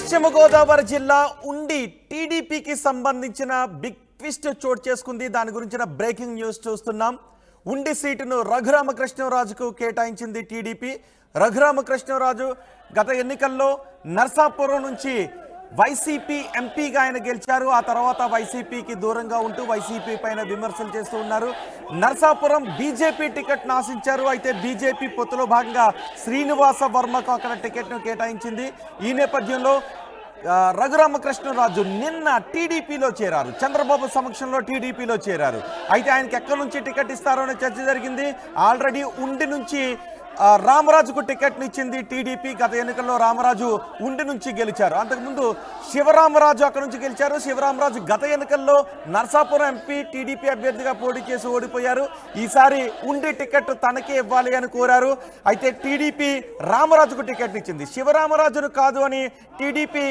పశ్చిమ గోదావరి జిల్లా ఉండి టీడీపీకి సంబంధించిన బిగ్ ట్విస్ట్ చోటు చేసుకుంది. దాని గురించిన బ్రేకింగ్ న్యూస్ చూస్తున్నాం. ఉండి సీటును రఘురామకృష్ణరాజుకు కేటాయించింది టీడీపీ. రఘురామకృష్ణరాజు గత ఎన్నికల్లో నర్సాపురం నుంచి వైసీపీ ఎంపీగా ఆయన గెలిచారు. ఆ తర్వాత వైసీపీకి దూరంగా ఉంటూ వైసీపీ పైన విమర్శలు చేస్తూ ఉన్నారు. నర్సాపురం బీజేపీ టికెట్ను ఆశించారు. అయితే బీజేపీ పొత్తులో భాగంగా శ్రీనివాస వర్మకు అక్కడ టికెట్ను కేటాయించింది. ఈ నేపథ్యంలో రఘురామకృష్ణరాజు నిన్న టీడీపీలో చేరారు. చంద్రబాబు సమక్షంలో టీడీపీలో చేరారు. అయితే ఆయనకి ఎక్కడి నుంచి టికెట్ ఇస్తారో అనే చర్చ జరిగింది. ఆల్రెడీ ఉండి నుంచి రామరాజుకు టికెట్ను ఇచ్చింది టీడీపీ. గత ఎన్నికల్లో రామరాజు ఉండి నుంచి గెలిచారు. అంతకుముందు శివరామరాజు అక్కడ నుంచి గెలిచారు. శివరామరాజు గత ఎన్నికల్లో నర్సాపురం ఎంపీ టీడీపీ అభ్యర్థిగా పోటీ చేసి ఓడిపోయారు. ఈసారి ఉండి టికెట్ తనకే ఇవ్వాలి అని కోరారు. అయితే టీడీపీ రామరాజుకు టికెట్ ఇచ్చింది. శివరామరాజును కాదు అని టీడీపీ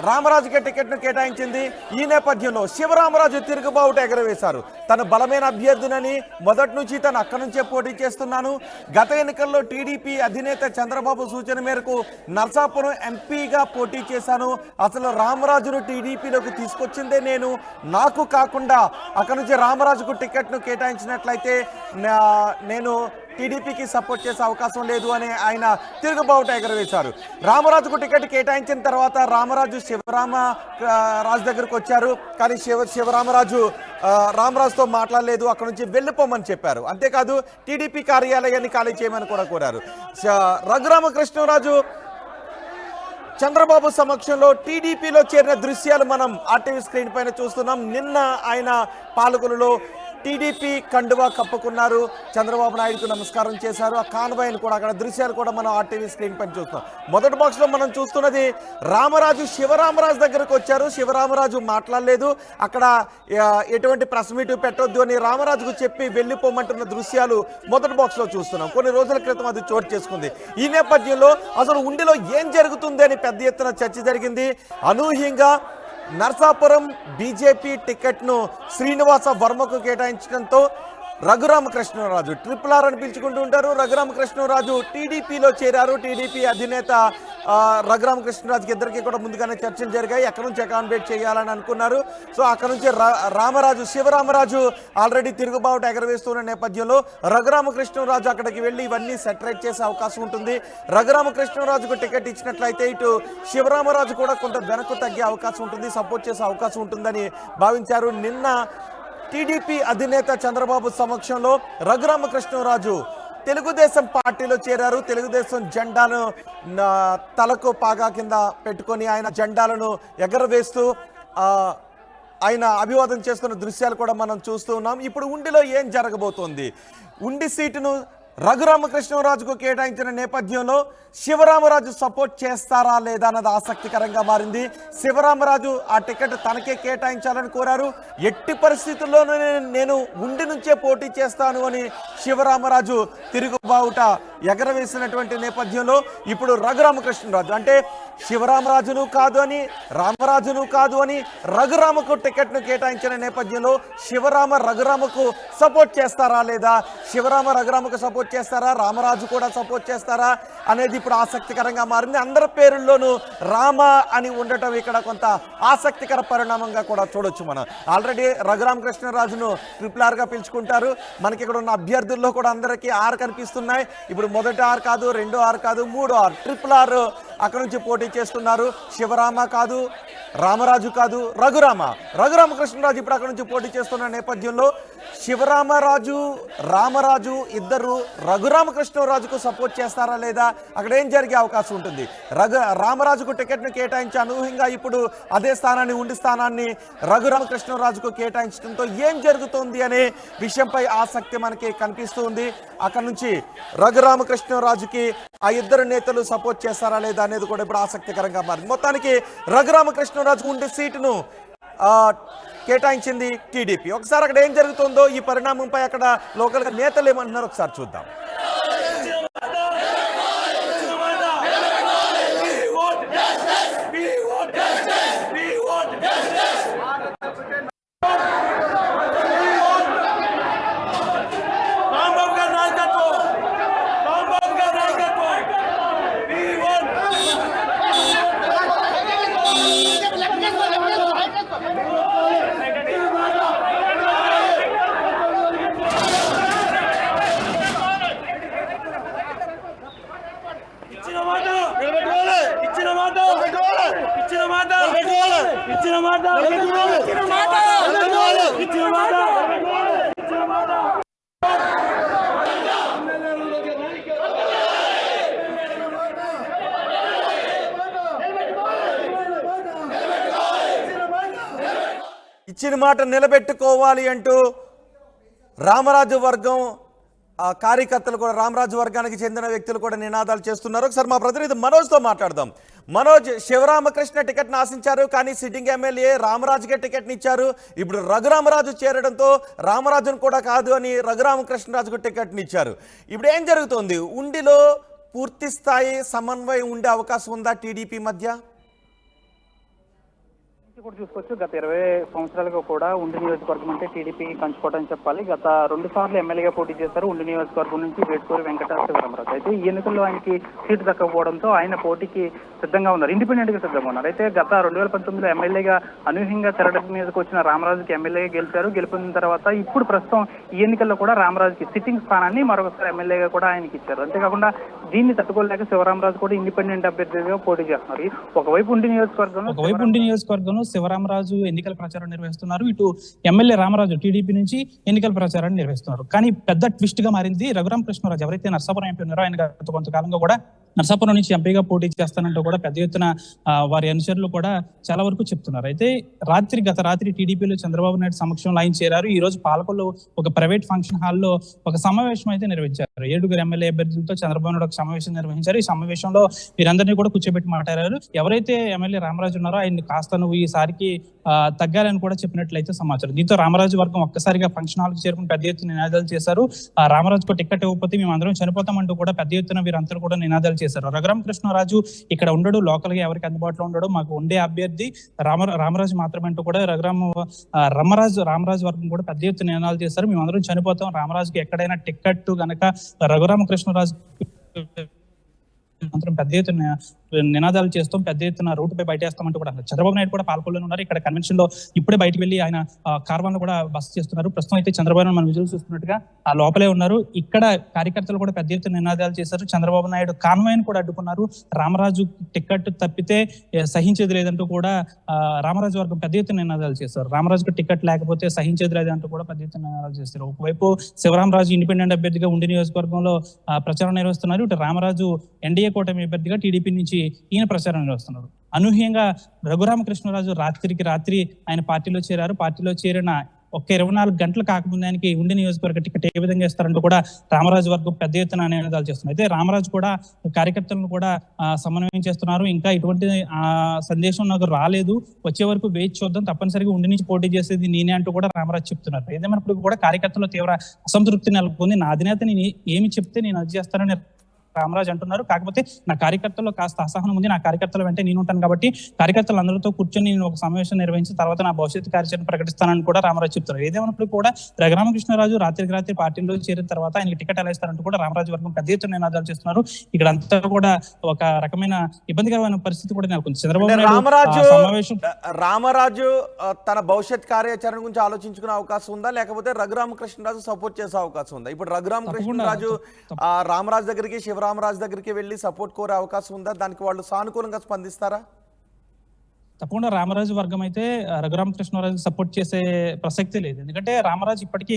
రామరాజుకే టికెట్ను కేటాయించింది. ఈ నేపథ్యంలో శివరామరాజు తిరుగుబావుట ఎగరవేశారు. తను బలమైన అభ్యర్థినని, మొదటి నుంచి తను అక్కడి నుంచే పోటీ చేస్తున్నాను, గత ఎన్నికల్లో టీడీపీ అధినేత చంద్రబాబు సూచన మేరకు నర్సాపురం ఎంపీగా పోటీ చేశాను, అసలు రామరాజును టీడీపీలోకి తీసుకొచ్చిందే నేను, నాకు కాకుండా అక్కడి నుంచి రామరాజుకు టికెట్ను కేటాయించినట్లయితే నేను టీడీపీకి సపోర్ట్ చేసే అవకాశం లేదు అని ఆయన తిరుగుబావుట ఎగరవేశారు. రామరాజుకు టికెట్ కేటాయించిన తర్వాత రామరాజు శివరామరాజు దగ్గరకు వచ్చారు. కానీ శివరామరాజు రామరాజుతో మాట్లాడలేదు, అక్కడ నుంచి వెళ్ళిపోమని చెప్పారు. అంతేకాదు టీడీపీ కార్యాలయాన్ని ఖాళీ చేయమని కూడా కోరారు. రఘురామకృష్ణరాజు చంద్రబాబు సమక్షంలో టీడీపీలో చేరిన దృశ్యాలు మనం ఆర్టీవీ స్క్రీన్ పైన చూస్తున్నాం. నిన్న ఆయన పాలకులలో టీడీపీ కండువా కప్పుకున్నారు. చంద్రబాబు నాయుడుకు నమస్కారం చేశారు. ఆ కాన్వాయ్ని కూడా అక్కడ దృశ్యాలు కూడా మనం ఆర్టీవీ స్క్రీన్ పైన చూస్తాం. మొదటి బాక్స్లో మనం చూస్తున్నది రామరాజు శివరామరాజు దగ్గరకు వచ్చారు. శివరామరాజు మాట్లాడలేదు. అక్కడ ఎటువంటి ప్రెస్ మీట్ పెట్టొద్దు అని రామరాజుకు చెప్పి వెళ్ళిపోమంటున్న దృశ్యాలు మొదటి బాక్స్లో చూస్తున్నాం. కొన్ని రోజుల క్రితం అది చోటు చేసుకుంది. ఈ నేపథ్యంలో అసలు ఉండిలో ఏం జరుగుతుంది అని పెద్ద ఎత్తున చర్చ జరిగింది. అనూహ్యంగా నర్సాపురం బీజేపీ టికెట్ను శ్రీనివాస వర్మకు కేటాయించడంతో రఘురామకృష్ణరాజు RRR అని పిలుచుకుంటూ ఉంటారు. రఘురామకృష్ణరాజు టీడీపీలో చేరారు. టీడీపీ అధినేత రఘురామకృష్ణరాజుకి ఇద్దరికి కూడా ముందుగానే చర్చలు జరిగాయి. ఎక్కడి నుంచి అకామిడేట్ చేయాలని అనుకున్నారు. సో అక్కడ నుంచి రామరాజు శివరామరాజు ఆల్రెడీ తిరుగుబావుట ఎగరవేస్తున్న నేపథ్యంలో రఘురామకృష్ణరాజు అక్కడికి వెళ్ళి ఇవన్నీ సెటరేట్ చేసే అవకాశం ఉంటుంది. రఘురామకృష్ణరాజుకు టికెట్ ఇచ్చినట్లయితే ఇటు శివరామరాజు కూడా కొంత వెనక్కు తగ్గే అవకాశం ఉంటుంది, సపోర్ట్ చేసే అవకాశం ఉంటుందని భావించారు. నిన్న టీడీపీ అధినేత చంద్రబాబు సమక్షంలో రఘురామకృష్ణరాజు తెలుగుదేశం పార్టీలో చేరారు. తెలుగుదేశం జెండాను తలకు పాగా కింద పెట్టుకొని ఆయన జెండాలను ఎగరవేస్తూ ఆయన అభివాదం చేస్తున్న దృశ్యాలు కూడా మనం చూస్తూ ఉన్నాం. ఇప్పుడు ఉండిలో ఏం జరగబోతోంది? ఉండి సీటును రఘురామకృష్ణరాజుకు కేటాయించిన నేపథ్యంలో శివరామరాజు సపోర్ట్ చేస్తారా లేదా అన్నది ఆసక్తికరంగా మారింది. శివరామరాజు ఆ టికెట్ తనకే కేటాయించాలని కోరారు. ఎట్టి పరిస్థితుల్లోనూ నేను ఉండి నుంచే పోటీ చేస్తాను అని శివరామరాజు తిరుగుబావుట ఎగరవేసినటువంటి నేపథ్యంలో ఇప్పుడు రఘురామకృష్ణరాజు అంటే శివరామరాజును కాదు అని, రామరాజును కాదు అని రఘురామకు టికెట్ను కేటాయించిన నేపథ్యంలో రఘురామకు సపోర్ట్ చేస్తారా లేదా, రఘురామకు సపోర్ట్ చేస్తారా, రామరాజు కూడా సపోర్ట్ చేస్తారా అనేది ఇప్పుడు ఆసక్తికరంగా మారింది. అందరి పేరుల్లోనూ రామ అని ఉండటం ఇక్కడ కొంత ఆసక్తికర పరిణామంగా కూడా చూడొచ్చు. మనం ఆల్రెడీ రఘురామకృష్ణరాజును RRRగా పిలుచుకుంటారు. మనకి ఇక్కడ ఉన్న అభ్యర్థుల్లో కూడా అందరికీ R కనిపిస్తున్నాయి. ఇప్పుడు మొదటి R కాదు, రెండో R కాదు, మూడో R RRR అక్కడ నుంచి పోటీ చేస్తున్నారు. శివరామ కాదు, రామరాజు కాదు, రఘురామకృష్ణరాజు ఇప్పుడు అక్కడ నుంచి పోటీ చేస్తున్న నేపథ్యంలో శివరామరాజు రామరాజు ఇద్దరు రఘురామకృష్ణరాజుకు సపోర్ట్ చేస్తారా లేదా, అక్కడ ఏం జరిగే అవకాశం ఉంటుంది? రామరాజుకు టికెట్ను కేటాయించి అనూహ్యంగా ఇప్పుడు అదే స్థానాన్ని ఉండి స్థానాన్ని రఘురామకృష్ణరాజుకు కేటాయించడంతో ఏం జరుగుతుంది అనే విషయంపై ఆసక్తి మనకి కనిపిస్తుంది. అక్కడ నుంచి రఘురామకృష్ణరాజుకి ఆ ఇద్దరు నేతలు సపోర్ట్ చేస్తారా లేదా అనేది కూడా ఇప్పుడు ఆసక్తికరంగా మారింది. మొత్తానికి రఘురామకృష్ణరాజుకు ఉండే సీటును కేటాయించింది టీడీపీ. ఒకసారి అక్కడ ఏం జరుగుతుందో, ఈ పరిణామంపై అక్కడ లోకల్గా నేతలు ఏమంటున్నారో ఒకసారి చూద్దాం. ఇచ్చిన మాట ఇచ్చిన మాట ఇచ్చిన మాట ఇచ్చిన మాట ఇచ్చిన మాట ఇచ్చిన మాట నిలబెట్టుకోవాలి అంటూ రామరాజు వర్గం కార్యకర్తలు కూడా, రామరాజు వర్గానికి చెందిన వ్యక్తులు కూడా నినాదాలు చేస్తున్నారు. ఒకసారి మా ప్రతినిధి మనోజ్తో మాట్లాడదాం. మనోజ్, శివరామకృష్ణ టికెట్ను ఆశించారు, కానీ సిట్టింగ్ ఎమ్మెల్యే రామరాజుకే టికెట్ని ఇచ్చారు. ఇప్పుడు రఘురామరాజు చేరడంతో రామరాజును కూడా కాదు అని రఘురామకృష్ణరాజుకు టికెట్ని ఇచ్చారు. ఇప్పుడు ఏం జరుగుతోంది? ఉండిలో పూర్తి స్థాయి సమన్వయం ఉండే అవకాశం ఉందా టీడీపీ మధ్య? కూడా చూసుకోవచ్చు. గత 20 సంవత్సరాలుగా కూడా ఉండి నియోజకవర్గం అంటే టీడీపీ పంచుకోవడం చెప్పాలి. గత 2 సార్లు ఎమ్మెల్యేగా పోటీ చేశారు ఉండి నియోజకవర్గం నుంచి వేటూరి వెంకట శివరామరాజు. అయితే ఈ ఎన్నికల్లో ఆయనకి సీటు దక్కకపోవడంతో ఆయన పోటీకి సిద్ధంగా ఉన్నారు, ఇండిపెండెంట్ గా సిద్ధంగా ఉన్నారు. అయితే గత 2019లో ఎమ్మెల్యేగా అనూహ్యంగా తెరడ మీదకి వచ్చిన రామరాజుకి ఎమ్మెల్యేగా గెలిచారు. గెలిపిన తర్వాత ఇప్పుడు ప్రస్తుతం ఈ ఎన్నికల్లో కూడా రామరాజుకి సిట్టింగ్ స్థానాన్ని మరొకసారి ఎమ్మెల్యేగా కూడా ఆయనకి ఇచ్చారు. అంతేకాకుండా దీన్ని తట్టుకోలేక శివరామరాజు కూడా ఇండిపెండెంట్ అభ్యర్థిగా పోటీ చేస్తున్నారు. ఒకవైపు ఉండి నియోజకవర్గంలో శివరామరాజు ఎన్నికల ప్రచారం నిర్వహిస్తున్నారు, ఇటు ఎమ్మెల్యే రామరాజు టీడీపీ నుంచి ఎన్నికల ప్రచారాన్ని నిర్వహిస్తున్నారు. కానీ పెద్ద ట్విస్ట్ గా మారింది. రఘురామకృష్ణరాజు ఎవరైతే నర్సాపురం ఎంపీ ఉన్నారో ఆయన గత కొంతకాలంగా కూడా నర్సాపురం నుంచి ఎంపీగా పోటీ చేస్తానంటూ కూడా పెద్ద ఎత్తున వారి అనుచరులు కూడా చాలా వరకు చెప్తున్నారు. అయితే గత రాత్రి టీడీపీలో చంద్రబాబు నాయుడు సమక్షంలో ఆయన చేరారు. ఈ రోజు పాలకొల్లు ఒక ప్రైవేట్ ఫంక్షన్ హాల్లో ఒక సమావేశం అయితే నిర్వహించారు. 7 ఎమ్మెల్యే అభ్యర్థులతో చంద్రబాబు నాయుడు ఒక సమావేశం నిర్వహించారు. ఈ సమావేశంలో వీరందరినీ కూడా కూర్చోబెట్టి మాట్లాడారు. ఎవరైతే ఎమ్మెల్యే రామరాజు ఉన్నారో ఆయన్ని కాస్త నువ్వు ఈసారికి తగ్గాలని కూడా చెప్పినట్లయితే సమాచారం. దీంతో రామరాజు వర్గం ఒక్కసారిగా ఫంక్షన్ హాల్ కి చేరుకుని పెద్ద ఎత్తున నినాదాలు చేశారు. రామరాజుకు టికెట్ ఇవ్వకపోతే మేము అందరం చనిపోతామంటూ కూడా పెద్ద ఎత్తున వీరందరూ కూడా నినాదాలు చేశారు. రఘురామకృష్ణరాజు ఇక్కడ ఉండడు, లోకల్ గా ఎవరికి అందుబాటులో ఉండడు, మాకు ఉండే అభ్యర్థి రామరాజు మాత్రమే అంటూ కూడా రామరాజు వర్గం కూడా పెద్ద ఎత్తున నినాదాలు చేశారు. మేము అందరం చనిపోతాం, రామరాజుకి ఎక్కడైనా టికెట్ గనక రఘురామకృష్ణరాజు పెద్ద ఎత్తున నినాదాలు చేస్తాం, పెద్ద ఎత్తున రోడ్డుపై బయటేస్తామంటూ కూడా చంద్రబాబు నాయుడు కూడా పాల్గొని ఉన్నారు. ఇక్కడ కన్వెన్షన్ లో ఇప్పుడే బయటకు వెళ్లి ఆయన కార్వాన్ లో కూడా బస్ చేస్తున్నారు. ప్రస్తుతం అయితే చంద్రబాబు నాయుడు మనం విజువల్ చూస్తున్నట్టుగా ఆ లోపలే ఉన్నారు. ఇక్కడ కార్యకర్తలు కూడా పెద్ద ఎత్తున నినాదాలు చేశారు. చంద్రబాబు నాయుడు కాన్వాయ్ కూడా అడ్డుకున్నారు. రామరాజు టికెట్ తప్పితే సహించేది లేదంటూ కూడా రామరాజు వర్గం పెద్ద ఎత్తున నినాదాలు చేశారు. రామరాజుకు టికెట్ లేకపోతే సహించేది లేదంటూ కూడా పెద్ద ఎత్తున నినాదాలు చేస్తారు. ఒకవైపు శివరామరాజు ఇండిపెండెంట్ అభ్యర్థిగా ఉండి నియోజకవర్గంలో ప్రచారం నిర్వహిస్తున్నారు. ఇటు రామరాజు ఎన్డీఏ కూటమి అభ్యర్థిగా టీడీపీ నుంచి ఈయన ప్రచారం నిర్వహిస్తున్నారు. అనూహ్యంగా రఘురామకృష్ణరాజు రాత్రికి రాత్రి ఆయన పార్టీలో చేరారు. పార్టీలో చేరిన ఒక 24 గంటలు కాకముందు ఆయనకి ఉండి నియోజకవర్గ టికెట్ ఏ విధంగా ఇస్తారంటూ కూడా రామరాజు వర్గం పెద్ద ఎత్తున నినాదాలు చేస్తున్నారు. అయితే రామరాజు కూడా కార్యకర్తలను కూడా సమన్వయం చేస్తున్నారు. ఇంకా ఇటువంటి సందేశం నాకు రాలేదు, వచ్చే వరకు వేచి చూద్దాం, తప్పనిసరిగా ఉండి నుంచి పోటీ చేసేది నేనే అంటూ కూడా రామరాజు చెప్తున్నారు. ఏదేమైనప్పుడు కూడా కార్యకర్తల్లో తీవ్ర అసంతృప్తి నెలకొంది. నా అధినేత నేను ఏమి చెప్తే నేను అది చేస్తానని రామరాజు అంటున్నారు. కాకపోతే నా కార్యకర్తల్లో కాస్త అసహనం ఉంది, నా కార్యకర్తల వెంటే నేను ఉంటాను కాబట్టి కార్యకర్తలు అందరితో కూర్చొని నేను ఒక సమావేశం నిర్వహించి తర్వాత నా భవిష్యత్తు కార్యాచరణ ప్రకటిస్తానని కూడా రామరాజు చెప్తున్నారు. ఏదేమైనప్పుడు కూడా రఘురామకృష్ణరాజు రాత్రి పార్టీలో చేరిన తర్వాత ఆయనకి టికెట్ ఎలా ఇస్తారంటూ కూడా రామరాజు వర్గం పెద్ద ఎత్తున నినాదాలు చేస్తున్నారు. ఇక్కడ అంతా కూడా ఒక రకమైన ఇబ్బందికరమైన పరిస్థితి కూడా నెలకొంది. రామరాజు తన భవిష్యత్ కార్యాచరణ గురించి ఆలోచించుకునే అవకాశం ఉందా, లేకపోతే రఘురామకృష్ణరాజు సపోర్ట్ చేసే అవకాశం ఉందా? ఇప్పుడు రఘురామకృష్ణరాజు రామరాజు దగ్గరికి రామరాజు దగ్గరికి వెళ్ళి సపోర్ట్ కోరే అవకాశం ఉందా? దానికి వాళ్ళు సానుకూలంగా స్పందిస్తారా? తప్పకుండా రామరాజు వర్గం అయితే రఘురామకృష్ణరాజు సపోర్ట్ చేసే ప్రసక్తి లేదు. ఎందుకంటే రామరాజు ఇప్పటికీ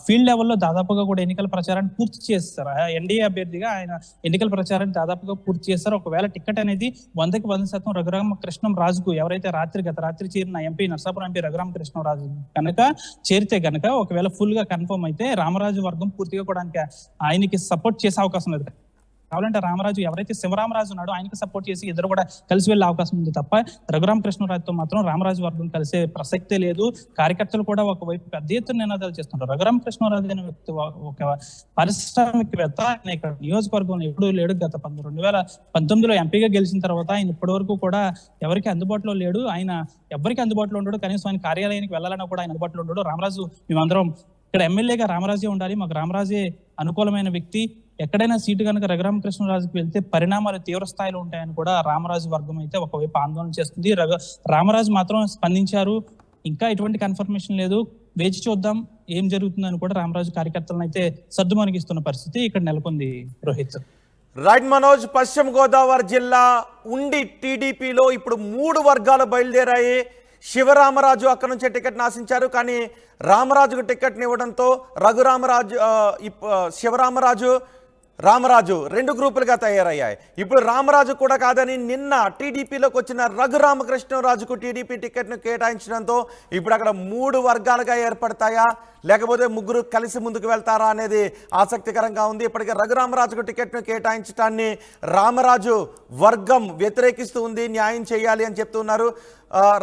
ఫీల్డ్ లెవెల్లో దాదాపుగా కూడా ఎన్నికల ప్రచారాన్ని పూర్తి చేస్తారు. ఎన్డీఏ అభ్యర్థిగా ఆయన ఎన్నికల ప్రచారాన్ని దాదాపుగా పూర్తి చేస్తారు. ఒకవేళ టికెట్ అనేది 100% రఘురామకృష్ణరాజుకు ఎవరైతే గత రాత్రి చేరిన ఎంపీ నర్సాపురం ఎంపీ రఘురామకృష్ణరాజు కనుక చేరితే గనక ఒకవేళ ఫుల్ గా కన్ఫర్మ్ అయితే రామరాజు వర్గం పూర్తిగా కూడా ఆయనకి సపోర్ట్ చేసే అవకాశం లేదు. కావాలంటే రామరాజు ఎవరైతే శివరామరాజు ఉన్నాడో ఆయనకి సపోర్ట్ చేసి ఇద్దరు కూడా కలిసి వెళ్లే అవకాశం ఉంది తప్ప రఘురామకృష్ణరాజుతో మాత్రం రామరాజు వర్గం కలిసే ప్రసక్తే లేదు. కార్యకర్తలు కూడా ఒకవైపు పెద్ద ఎత్తున నినాదాలు చేస్తున్నారు. రఘురామకృష్ణరాజు అనే వ్యక్తి ఒక పారిశ్రామికవేత్త, ఆయన ఇక్కడ నియోజకవర్గంలో ఎప్పుడూ లేడు. గత 2019లో ఎంపీగా గెలిచిన తర్వాత ఆయన ఇప్పటి వరకు కూడా ఎవరికి అందుబాటులో లేడు. ఆయన ఎవరికి అందుబాటులో ఉండడు, కనీసం ఆయన కార్యాలయానికి వెళ్ళాలన్నా కూడా ఆయన అందుబాటులో ఉండడు. రామరాజు మేమందరం ఇక్కడ ఎమ్మెల్యేగా రామరాజే ఉండాలి, మాకు రామరాజే అనుకూలమైన వ్యక్తి, ఎక్కడైనా సీటు కనుక రఘురామకృష్ణరాజుకి వెళ్తే పరిణామాలు తీవ్ర స్థాయిలో ఉంటాయని కూడా రామరాజు వర్గం అయితే ఒకవైపు ఆందోళన చేస్తుంది. రామరాజు మాత్రం స్పందించారు. ఇంకా ఎటువంటి కన్ఫర్మేషన్ లేదు, వేచి చూద్దాం ఏం జరుగుతుందని కూడా రామరాజు కార్యకర్తలను అయితే సర్దుమణిగిస్తున్న పరిస్థితి ఇక్కడ నెలకొంది. రోహిత్, రైట్ మనోజ్, పశ్చిమ గోదావరి జిల్లా ఉండి టీడీపీలో ఇప్పుడు 3 వర్గాలు బయలుదేరాయి. శివరామరాజు అక్కడ నుంచే టికెట్ ఆశించారు, కానీ రామరాజుకు టికెట్ని ఇవ్వడంతో రామరాజు 2 గ్రూపులుగా తయారయ్యాయి. ఇప్పుడు రామరాజు కూడా కాదని నిన్న టీడీపీలోకి వచ్చిన రఘురామకృష్ణరాజుకు టీడీపీ టికెట్ను కేటాయించడంతో ఇప్పుడు అక్కడ 3 వర్గాలుగా ఏర్పడతాయా, లేకపోతే ముగ్గురు కలిసి ముందుకు వెళ్తారా అనేది ఆసక్తికరంగా ఉంది. ఇప్పటికే రఘురామరాజుకు టికెట్ను కేటాయించడాన్ని రామరాజు వర్గం వ్యతిరేకిస్తూ ఉంది, న్యాయం చేయాలి అని చెప్తున్నారు.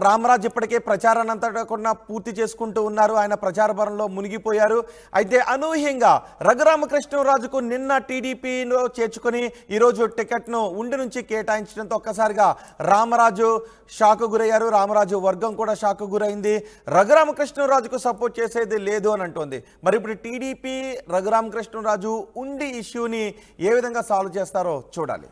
రామరాజు ఇప్పటికే ప్రచారాన్ని అంతటా కూడా పూర్తి చేసుకుంటూ ఉన్నారు, ఆయన ప్రచార బరంలో మునిగిపోయారు. అయితే అనూహ్యంగా రఘురామకృష్ణరాజుకు నిన్న టీడీపీలో చేర్చుకొని ఈరోజు టికెట్ను ఉండి నుంచి కేటాయించడంతో ఒక్కసారిగా రామరాజు షాకు గురయ్యారు, రామరాజు వర్గం కూడా షాకు గురైంది. రఘురామకృష్ణరాజుకు సపోర్ట్ చేసేది లేదు అని అంటోంది. మరి ఇప్పుడు టీడీపీ రఘురామకృష్ణరాజు ఉండి ఇష్యూని ఏ విధంగా సాల్వ్ చేస్తారో చూడాలి.